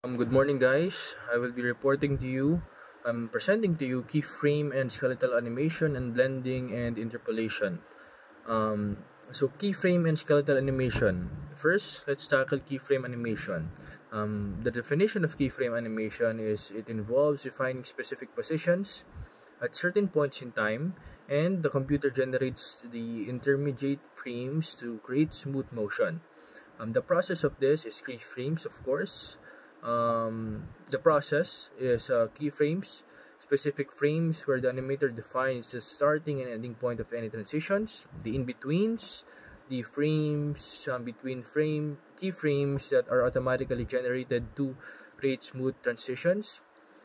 Good morning, guys. I will be reporting to you. I'm presenting to you keyframe and skeletal animation and blending and interpolation. So keyframe and skeletal animation. First, let's tackle keyframe animation. The definition of keyframe animation is it involves defining specific positions at certain points in time, and the computer generates the intermediate frames to create smooth motion. The process of this is keyframes, of course. The process is keyframes, specific frames where the animator defines the starting and ending point of any transitions, the in-betweens, the frames between keyframes that are automatically generated to create smooth transitions.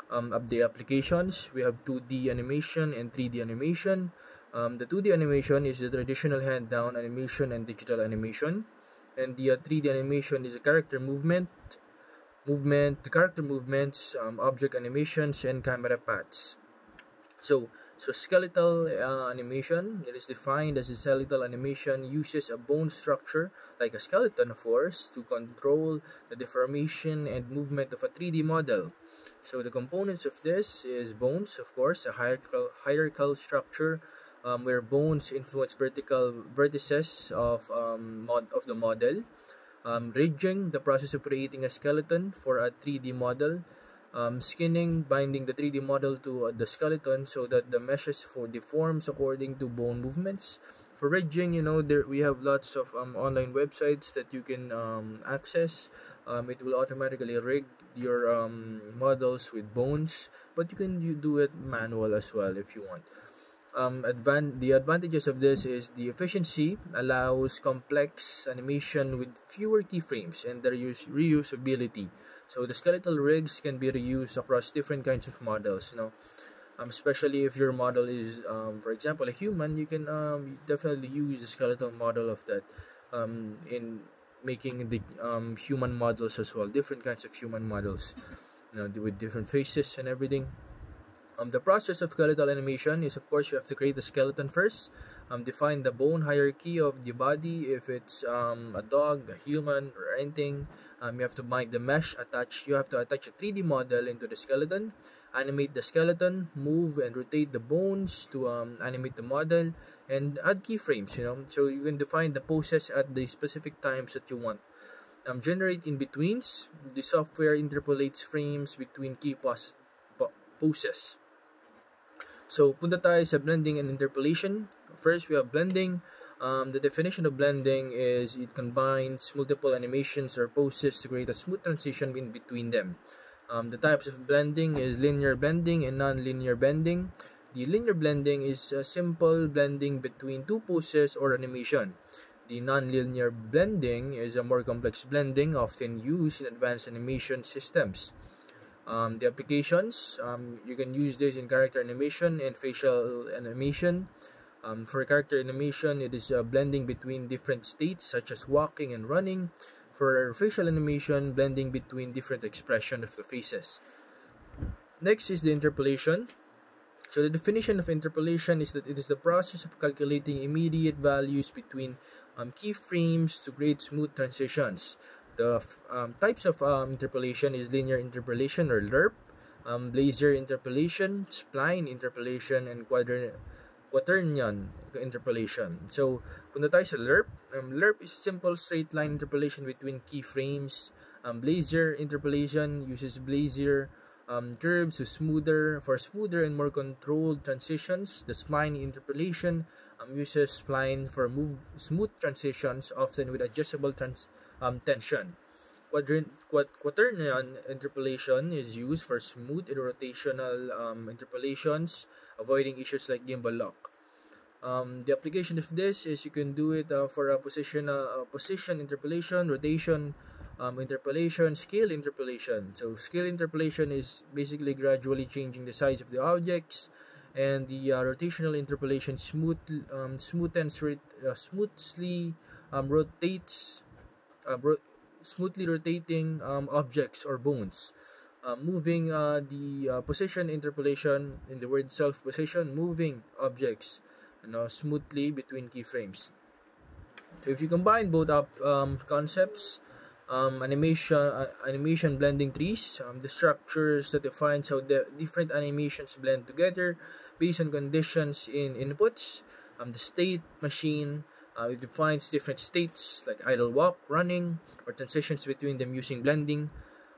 Of the applications, we have 2D animation and 3D animation. The 2D animation is the traditional hand-down animation and digital animation, and the 3D animation is a character the character movements, object animations, and camera paths. So skeletal animation, it is defined as a skeletal animation uses a bone structure like a skeleton of course to control the deformation and movement of a 3D model. So the components of this is bones, of course, a hierarchical structure where bones influence vertical vertices of the model. Ridging, the process of creating a skeleton for a 3D model. Skinning, binding the 3D model to the skeleton so that the meshes for deforms according to bone movements. For ridging, we have lots of online websites that you can access. It will automatically rig your models with bones, but you do it manual as well if you want. The advantages of this is the efficiency allows complex animation with fewer keyframes and their reusability. So the skeletal rigs can be reused across different kinds of models. Especially if your model is, for example, a human, you can definitely use the skeletal model of that in making the human models as well, different kinds of human models, with different faces and everything. The process of skeletal animation is, of course, you have to create the skeleton first, define the bone hierarchy of the body. If it's a dog, a human, or anything, you have to bind the mesh, you have to attach a 3D model into the skeleton, animate the skeleton, move and rotate the bones to animate the model, and add keyframes, so you can define the poses at the specific times that you want. Generate in-betweens. The software interpolates frames between poses. So, punta tayo sa blending and interpolation. First, we have blending. The definition of blending is it combines multiple animations or poses to create a smooth transition in between them. The types of blending is linear blending and non-linear blending. The linear blending is a simple blending between two poses or animation. The non-linear blending is a more complex blending often used in advanced animation systems. The applications, you can use this in character animation and facial animation. For character animation, it is a blending between different states such as walking and running. For facial animation, blending between different expression of the faces. Next is the interpolation. So the definition of interpolation is that it is the process of calculating immediate values between keyframes to create smooth transitions. The types of interpolation is linear interpolation or LERP, Bezier interpolation, spline interpolation, and quaternion interpolation. So, punta tayo sa LERP. LERP is simple straight line interpolation between keyframes. Bezier interpolation uses Bezier curves for smoother and more controlled transitions. The spline interpolation uses spline for smooth transitions, often with adjustable tension. Quaternion interpolation is used for smooth and rotational interpolations, avoiding issues like gimbal lock. The application of this is you can do it for a position interpolation, rotation interpolation, scale interpolation. So scale interpolation is basically gradually changing the size of the objects, and the rotational interpolation smoothly rotates smoothly rotating objects or bones. Moving the position interpolation in the word itself, position, moving objects smoothly between keyframes. So if you combine both concepts, animation blending trees, the structures that defines how the different animations blend together based on conditions in inputs. The state machine, it defines different states like idle walk, running, or transitions between them using blending.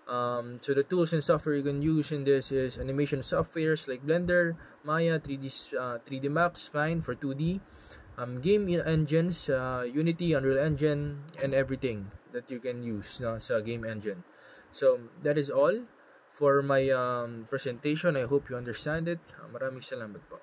So the tools and software you can use in this is animation softwares like Blender, Maya, 3D Max, Spline for 2D, game engines, Unity, Unreal Engine, and everything that you can use sa game engine. So that is all for my presentation. I hope you understand it. Maraming salamat po.